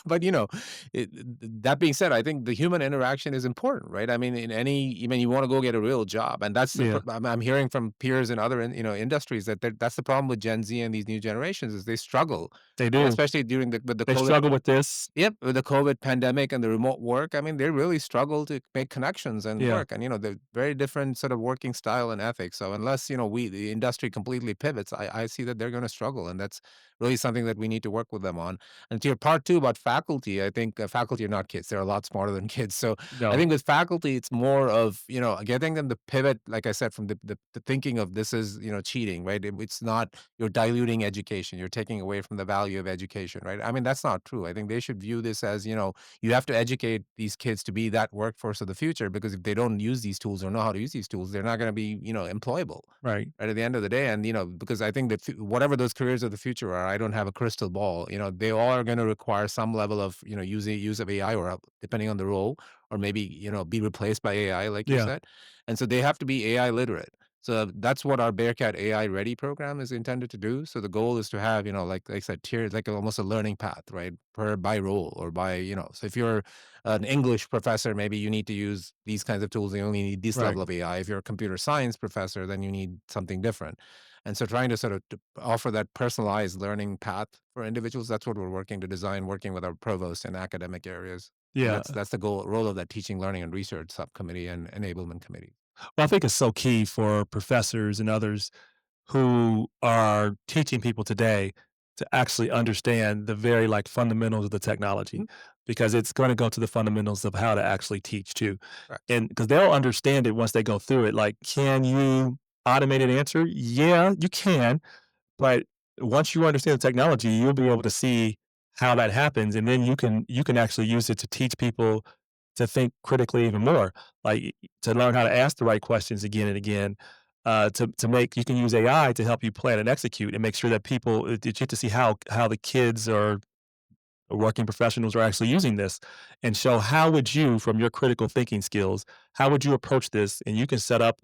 [SPEAKER 1] but that being said, I think the human interaction is important, right? I mean, you want to go get a real job, and that's
[SPEAKER 2] Yeah,
[SPEAKER 1] I'm hearing from peers in other industries that that's the problem with Gen Z and these new generations, is they struggle,
[SPEAKER 2] they
[SPEAKER 1] and
[SPEAKER 2] do.
[SPEAKER 1] especially during the
[SPEAKER 2] They
[SPEAKER 1] COVID.
[SPEAKER 2] struggle with this.
[SPEAKER 1] Yep, with the COVID pandemic and the remote work, I mean, they really struggle to make connections and
[SPEAKER 2] Yeah,
[SPEAKER 1] work, and the very different sort of working style and ethics. So unless the industry completely pivots, I see that they're going to struggle, and that's really something that we need to work with them on. And to your part two about faculty, I think faculty are not kids; they're a lot smarter than kids. So I
[SPEAKER 2] no,
[SPEAKER 1] think with faculty, it's more of getting them to pivot, like I said, from the thinking of this is cheating, right? It's not, you're diluting education, you're taking away from the value of education, right? I mean, that's not true. I think they should view this as you have to educate these kids to be that workforce of the future, because if they don't use these tools or know how to use these tools, they're not going to be employable.
[SPEAKER 2] right.
[SPEAKER 1] Right at the end of the day, and because I think that whatever those careers of the future are, I don't have a crystal ball. They all are going to require some level of use of AI, or depending on the role, or maybe be replaced by AI, like you
[SPEAKER 2] Yeah,
[SPEAKER 1] said, and so they have to be AI literate. So that's what our Bearcat AI Ready program is intended to do. So the goal is to have, like I said, tiered, like almost a learning path, right? By role or by, so if you're an English professor, maybe you need to use these kinds of tools. You only need this
[SPEAKER 2] Right.
[SPEAKER 1] level of AI. If you're a computer science professor, then you need something different. And so trying to sort of offer that personalized learning path for individuals, that's what we're working to design, working with our provost in academic areas. And
[SPEAKER 2] Yeah.
[SPEAKER 1] that's the goal role of that teaching, learning, and research subcommittee and enablement committee.
[SPEAKER 2] Well, I think it's so key for professors and others who are teaching people today to actually understand the very like fundamentals of the technology
[SPEAKER 1] Mhm.
[SPEAKER 2] because it's going to go to the fundamentals of how to actually teach too.
[SPEAKER 1] Correct.
[SPEAKER 2] And because they'll understand it once they go through it. Like, can you automate an answer? Yeah, you can. But once you understand the technology, you'll be able to see how that happens, and then you can actually use it to teach people to think critically even more, like to learn how to ask the right questions again and again. To make you can use AI to help you plan and execute and make sure that people you get to see how the kids or working professionals are actually using this and show how would you from your critical thinking skills how would you approach this and you can set up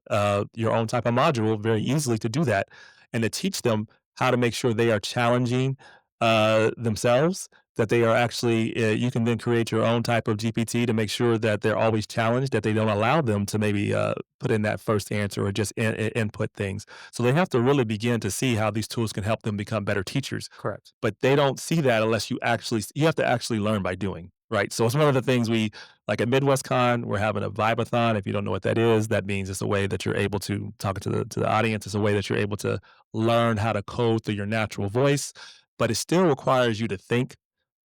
[SPEAKER 2] your own type of module very easily to do that and to teach them how to make sure they are challenging themselves that they are actually you can then create your own type of gpt to make sure that they're always challenged that they don't allow them to maybe put in that first answer or just input things so they have to really begin to see how these tools can help them become better teachers
[SPEAKER 1] Correct.
[SPEAKER 2] but they don't see that unless you have to actually learn by doing, right? So it's one of the things we like at MidwestCon, we're having a vibe-a-thon. If you don't know what that is, that means it's a way that you're able to talk to the audience. It's a way that you're able to learn how to code through your natural voice, but it still requires you to think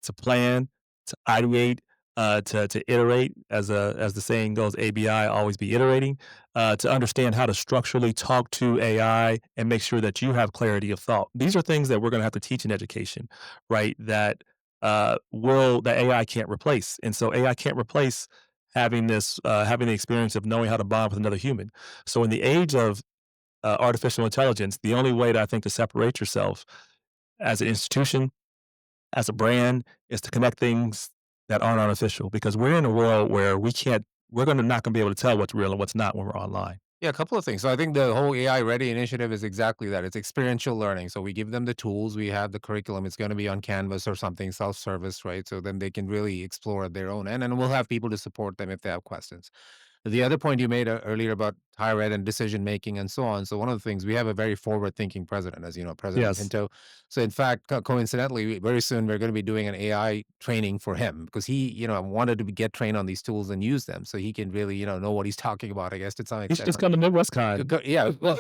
[SPEAKER 2] to plan, to ideate, to iterate, as the saying goes, ABI, always be iterating, to understand how to structurally talk to AI and make sure that you have clarity of thought. These are things that we're going to have to teach in education, right? That AI can't replace, and so AI can't replace having the experience of knowing how to bond with another human. So in the age of artificial intelligence, the only way that I think to separate yourself as an institution as a brand is to connect things that aren't artificial because we're in a world where we're gonna not gonna be able to tell what's real and what's not when we're online.
[SPEAKER 1] Yeah, a couple of things. So I think the whole AI Ready initiative is exactly that. It's experiential learning. So we give them the tools, we have the curriculum. It's going to be on Canvas or something, self-service, right? So then they can really explore at their own end, and we'll have people to support them if they have questions. The other point you made earlier about higher ed and decision making and so on. So one of the things we have a very forward thinking president, as you know, President
[SPEAKER 2] Yes.
[SPEAKER 1] Pinto. So in fact, coincidentally, very soon we're going to be doing an AI training for him because he, wanted to get trained on these tools and use them so he can really, know what he's talking about. I guess to some
[SPEAKER 2] You should
[SPEAKER 1] extent.
[SPEAKER 2] just come to MidwestCon.
[SPEAKER 1] Yeah, well,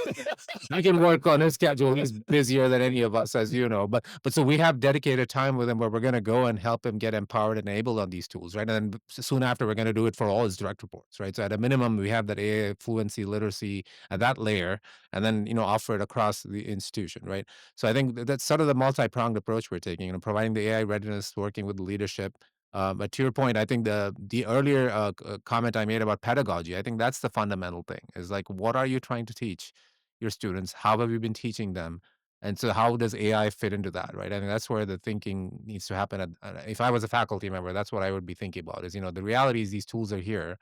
[SPEAKER 1] I can work on his schedule. He's busier than any of us, as you know. But so we have dedicated time with him where we're going to go and help him get empowered and enabled on these tools, right? And then soon after, we're going to do it for all his direct reports, right? So at a minimum, we have that AI fluency, literacy at that layer, and then offer it across the institution, right? So I think that's sort of the multi-pronged approach we're taking. Providing the AI readiness, working with leadership, but to your point, I think the earlier comment I made about pedagogy, I think that's the fundamental thing. Is like, what are you trying to teach your students? How have you been teaching them? And so, how does AI fit into that? Right? I think that's where the thinking needs to happen. If I was a faculty member, that's what I would be thinking about. Is the reality is these tools are here.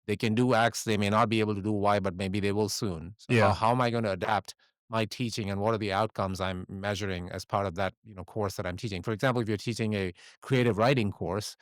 [SPEAKER 1] They can do X. They may not be able to do Y, but maybe they will soon. So how
[SPEAKER 2] Yeah.
[SPEAKER 1] how am I going to adapt my teaching, and what are the outcomes I'm measuring as part of that course that I'm teaching? For example, if you're teaching a creative writing course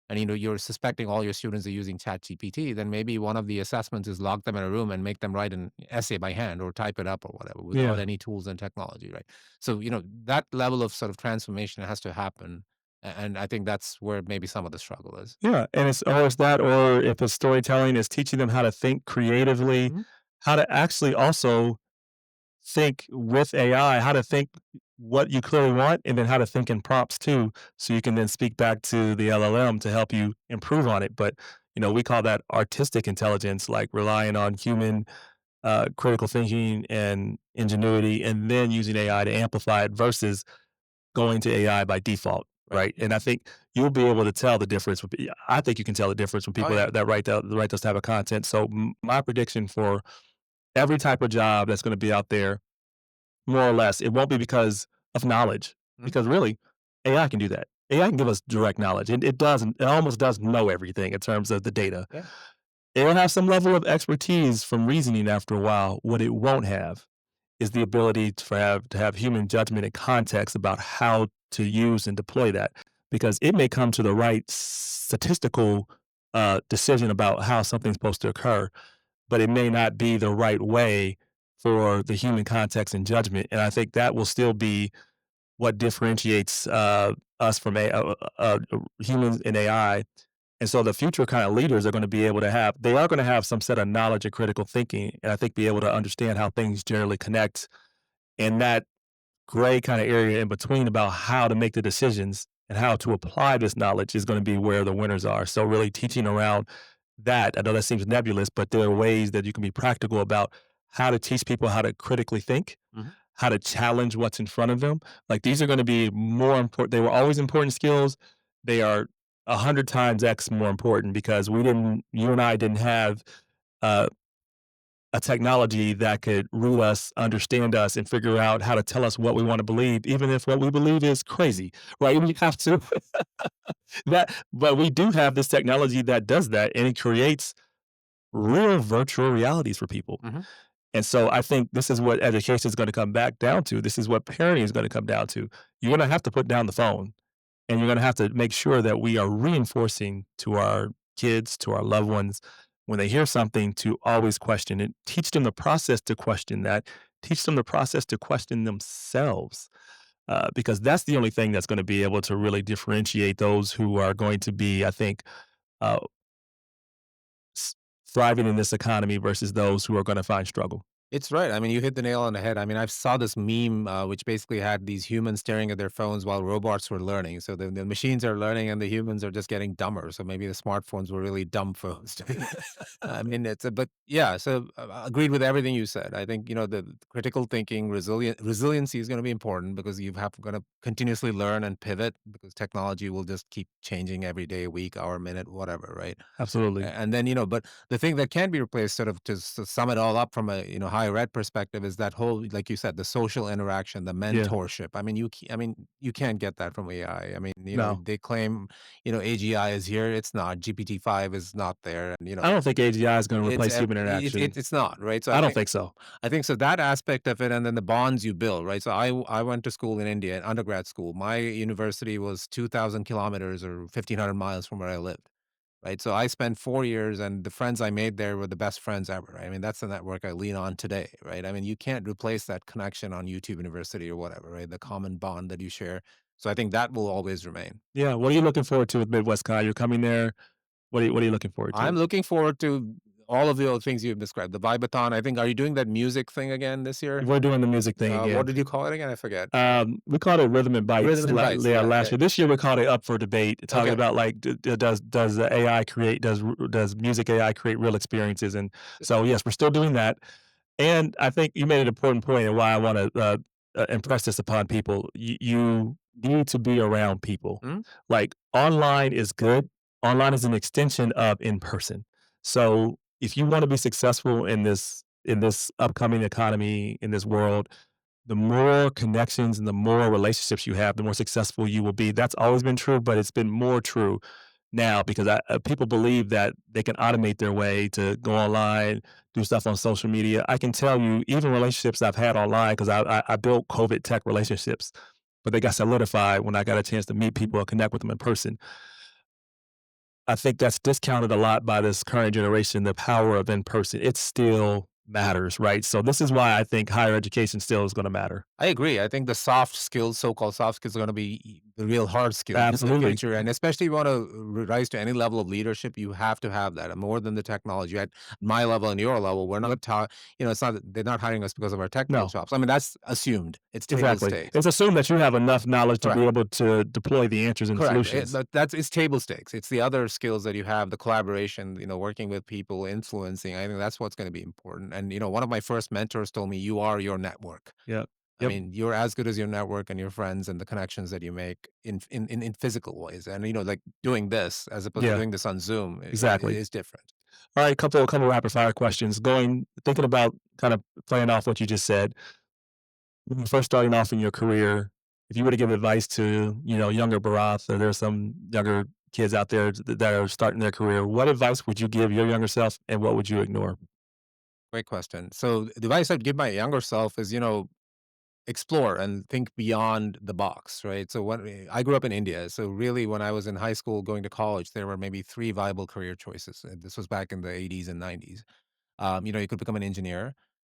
[SPEAKER 1] and you're suspecting all your students are using chat gpt, then maybe one of the assessments is lock them in a room and make them write an essay by hand or type it up or whatever without
[SPEAKER 2] Yeah.
[SPEAKER 1] any tools and technology, right? So that level of sort of transformation has to happen, and I think that's where maybe some of the struggle is.
[SPEAKER 2] Yeah, and it's always that or if it's storytelling, is teaching them how to think creatively,
[SPEAKER 1] Mhm.
[SPEAKER 2] how to actually also think with AI, how to think what you clearly want, and then how to think in prompts too, so you can then speak back to the LLM to help you improve on it. But we call that artistic intelligence, like relying on human critical thinking and ingenuity, and then using AI to amplify it versus going to AI by default.
[SPEAKER 1] Right.
[SPEAKER 2] Right. And I think you'll be able to tell the difference. I think you can tell the difference from
[SPEAKER 1] Oh
[SPEAKER 2] people
[SPEAKER 1] yeah.
[SPEAKER 2] that write those type of content. So my prediction for every type of job that's going to be out there more or less. It won't be because of knowledge,
[SPEAKER 1] Mhm.
[SPEAKER 2] because really, AI can do that. AI can give us direct knowledge, and it almost does know everything in terms of the data.
[SPEAKER 1] Yeah.
[SPEAKER 2] It'll have some level of expertise from reasoning after a while. What it won't have is the ability to have human judgment and context about how to use and deploy that, because it may come to the right statistical decision about how something's supposed to occur, but it may not be the right way for the human context and judgment. And I think that will still be what differentiates us from humans and AI. And so the future kind of leaders are going to be able to have, they are going to have some set of knowledge and critical thinking, and I think be able to understand how things generally connect, and that gray kind of area in between about how to make the decisions and how to apply this knowledge is going to be where the winners are. So really teaching around that. I know that seems nebulous, but there are ways that you can be practical about how to teach people how to critically think,
[SPEAKER 1] Mhm.
[SPEAKER 2] how to challenge what's in front of them. Like these are going to be more important. They were always important skills. They are 100 times X more important because you and I didn't have uh, a technology that could root us, understand us, and figure out how to tell us what we want to believe, even if what we believe is crazy, right? We have to but we do have this technology that does that, and it creates real virtual realities for people.
[SPEAKER 1] Mhm.
[SPEAKER 2] And so I think this is what education is going to come back down to. This is what parenting is going to come down to. You're going to have to put down the phone, and you're going to have to make sure that we are reinforcing to our kids, to our loved ones, when they hear something to always question it. Teach them the process to question that. Teach them the process to question themselves, because that's the only thing that's going to be able to really differentiate those who are going to be, I think, uh, s- thriving in this economy versus those who are going to find struggle.
[SPEAKER 1] It's right. I mean, you hit the nail on the head. I mean, I saw this meme which basically had these humans staring at their phones while robots were learning. So the machines are learning and the humans are just getting dumber. So maybe the smartphones were really dumb phones. I mean, but yeah. So agreed with everything you said. I think the critical thinking, resiliency is going to be important because you have going to continuously learn and pivot because technology will just keep changing every day, week, hour, minute, whatever, right?
[SPEAKER 2] Absolutely.
[SPEAKER 1] And then, but the thing that can be replaced, sort of to sum it all up from a higher ed perspective, is that whole, like you said, the social interaction, the
[SPEAKER 2] Yeah.
[SPEAKER 1] mentorship. I mean, you can't get that from AI. I mean,
[SPEAKER 2] No,
[SPEAKER 1] they claim, AGI is here. It's not. GPT-5 is not there, and
[SPEAKER 2] I don't think AGI is going to
[SPEAKER 1] it's
[SPEAKER 2] replace human interaction.
[SPEAKER 1] it's not right. So
[SPEAKER 2] I don't think so.
[SPEAKER 1] I think so that aspect of it, and then the bonds you build, right? So I went to school in India, undergrad school. My university was 2,000 kilometers or 1,500 miles from where I lived. Right, so I spent 4 years, and the friends I made there were the best friends ever, right? I mean, that's the network I lean on today, right? I mean, you can't replace that connection on YouTube University or whatever, right? The common bond that you share. So I think that will always remain.
[SPEAKER 2] Yeah. What are you looking forward to with MidwestCon? You're coming there. What are you looking forward
[SPEAKER 1] I'm
[SPEAKER 2] to?
[SPEAKER 1] looking forward to all of the other things you've described. The Vibathon, I think, are you doing that music thing again this year?
[SPEAKER 2] We're doing the music thing
[SPEAKER 1] What
[SPEAKER 2] again.
[SPEAKER 1] did you call it again? I forget.
[SPEAKER 2] We called it Rhythm and
[SPEAKER 1] Rhythm
[SPEAKER 2] Bites
[SPEAKER 1] and Bites.
[SPEAKER 2] yeah,
[SPEAKER 1] Yeah,
[SPEAKER 2] last
[SPEAKER 1] yeah.
[SPEAKER 2] year. This year we called it Up for Debate, talking
[SPEAKER 1] Okay.
[SPEAKER 2] about like does the AI create does music AI create real experiences? And so yes, we're still doing that. And I think you made an important point, and why I want to impress this upon people. You need to be around people.
[SPEAKER 1] Hmm?
[SPEAKER 2] Like online is good. Online is an extension of in person. So if you want to be successful in this upcoming economy in this world, the more connections and the more relationships you have, the more successful you will be. That's always been true, but it's been more true now because people believe that they can automate their way to go online, do stuff on social media. I can tell you, even relationships I've had online, because I built COVID tech relationships, but they got solidified when I got a chance to meet people and connect with them in person. I think that's discounted a lot by this current generation, the power of in person. It still matters, right? So this is why I think higher education still is going to matter.
[SPEAKER 1] I agree. I think the soft skills, so-called soft skills, are going to be the real hard skills in the
[SPEAKER 2] Absolutely.
[SPEAKER 1] future. And especially if you want to rise to any level of leadership, you have to have that. And more than the technology. At my level and your level, we're not taught. It's not. They're not hiring us because of our technical
[SPEAKER 2] No.
[SPEAKER 1] chops. I mean, that's assumed. It's table
[SPEAKER 2] Exactly.
[SPEAKER 1] stakes.
[SPEAKER 2] It's assumed that you have enough knowledge to be
[SPEAKER 1] Correct.
[SPEAKER 2] able to deploy the answers and
[SPEAKER 1] Correct.
[SPEAKER 2] solutions.
[SPEAKER 1] That's it's table stakes. It's the other skills that you have, the collaboration, working with people, influencing. I think that's what's going to be important. And one of my first mentors told me, "You are your network."
[SPEAKER 2] Yep.
[SPEAKER 1] I
[SPEAKER 2] Yep.
[SPEAKER 1] mean, you're as good as your network and your friends and the connections that you make in physical ways. And like doing this as opposed to
[SPEAKER 2] Yeah.
[SPEAKER 1] doing this on Zoom
[SPEAKER 2] Exactly.
[SPEAKER 1] is different.
[SPEAKER 2] All right, couple rapid fire questions. Thinking about kind of playing off what you just said. When you're first starting off in your career, if you were to give advice to, younger Bharath, or there's some younger kids out there that are starting their career, what advice would you give your younger self, and what would you ignore?
[SPEAKER 1] Great question. So the advice I'd give my younger self is, explore and think beyond the box, right? So when I grew up in India, so really when I was in high school going to college, there were maybe three viable career choices. And this was back in the 80s and 90s. You could become an engineer,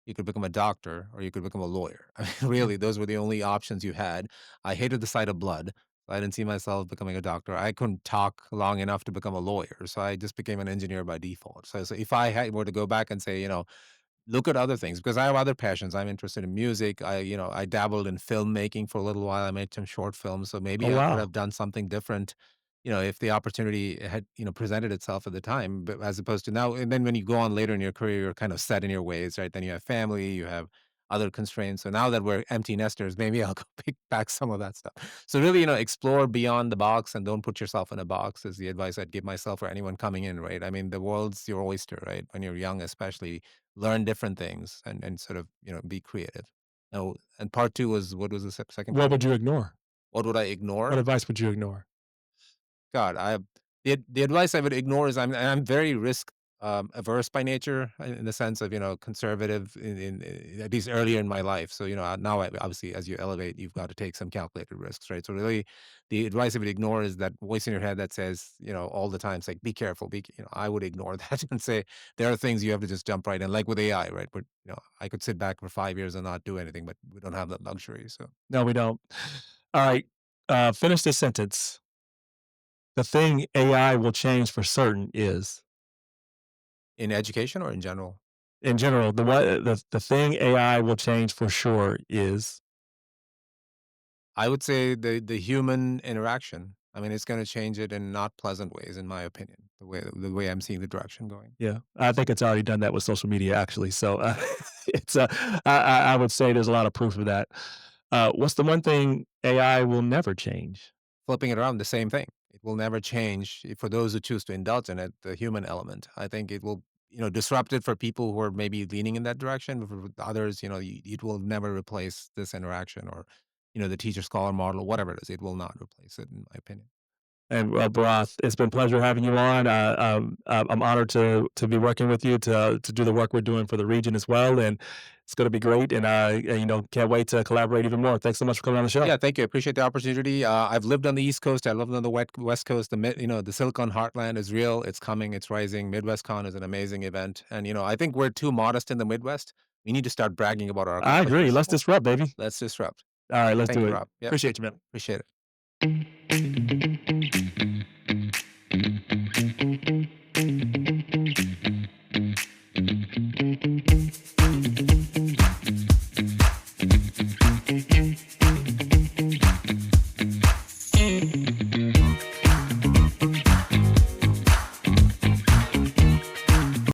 [SPEAKER 1] you could become a doctor, or you could become a lawyer. I mean, really, those were the only options you had. I hated the sight of blood. So I didn't see myself becoming a doctor. I couldn't talk long enough to become a lawyer, so I just became an engineer by default. So if were to go back and say, look at other things because I have other passions. I'm interested in music. I dabbled in filmmaking for a little while. I made some short films, so
[SPEAKER 2] Oh,
[SPEAKER 1] maybe I could
[SPEAKER 2] wow.
[SPEAKER 1] have done something different, if the opportunity had, presented itself at the time, but as opposed to now. And then when you go on later in your career, you're kind of set in your ways, right? Then you have family, you have other constraints. So now that we're empty nesters, maybe I'll go pick back some of that stuff. So really, explore beyond the box and don't put yourself in a box is the advice I'd give myself or anyone coming in, right? I mean, the world's your oyster, right? When you're young, especially learn different things and sort of, be creative. Oh, and part 2 was what was the second
[SPEAKER 2] What
[SPEAKER 1] part
[SPEAKER 2] would
[SPEAKER 1] again?
[SPEAKER 2] you ignore?
[SPEAKER 1] What would I
[SPEAKER 2] What
[SPEAKER 1] ignore?
[SPEAKER 2] advice would you ignore?
[SPEAKER 1] God, the advice I would ignore is I'm very risk, averse by nature in the sense of, conservative in at least earlier in my life. So, now obviously as you elevate, you've got to take some calculated risks, right? So really the advice I would ignore is that voice in your head that says, all the time, it's like, be careful, I would ignore that and say, there are things you have to just jump right in, like with AI, right? But, I could sit back for 5 years and not do anything, but we don't have that luxury. So
[SPEAKER 2] No, we don't. All right, finish this sentence. The thing AI will change for certain is,
[SPEAKER 1] in education or in general?
[SPEAKER 2] in general, the thing AI will change for sure is.
[SPEAKER 1] I would say the human interaction. I mean, it's gonna change it in not pleasant ways, in my opinion, the way I'm seeing the direction going.
[SPEAKER 2] Yeah, I think it's already done that with social media actually, so, it's, I would say there's a lot of proof of that. What's the one thing AI will never change?
[SPEAKER 1] Flipping it around, the same thing. It will never change for those who choose to indulge in it, the human element. I think it will, disrupt it for people who are maybe leaning in that direction, but for others, it will never replace this interaction or, the teacher-scholar model, whatever it is, it will not replace it, in my opinion.
[SPEAKER 2] And, Barath, it's been a pleasure having you on. I'm honored to be working with you to do the work we're doing for the region as well, and it's gonna be great, and, can't wait to collaborate even more. Thanks so much for coming on the show.
[SPEAKER 1] Yeah, thank you. I appreciate the opportunity. I've lived on the East Coast. I lived on the West Coast. The Silicon Heartland is real. It's coming. It's rising. MidwestCon is an amazing event, and I think we're too modest in the Midwest. We need to start bragging about our
[SPEAKER 2] I agree,
[SPEAKER 1] accomplishments
[SPEAKER 2] let's
[SPEAKER 1] more.
[SPEAKER 2] disrupt, baby.
[SPEAKER 1] Let's disrupt.
[SPEAKER 2] Alright, let's
[SPEAKER 1] Thank
[SPEAKER 2] do
[SPEAKER 1] you,
[SPEAKER 2] it.
[SPEAKER 1] Rob. Yep,
[SPEAKER 2] Appreciate you, man.
[SPEAKER 1] appreciate it.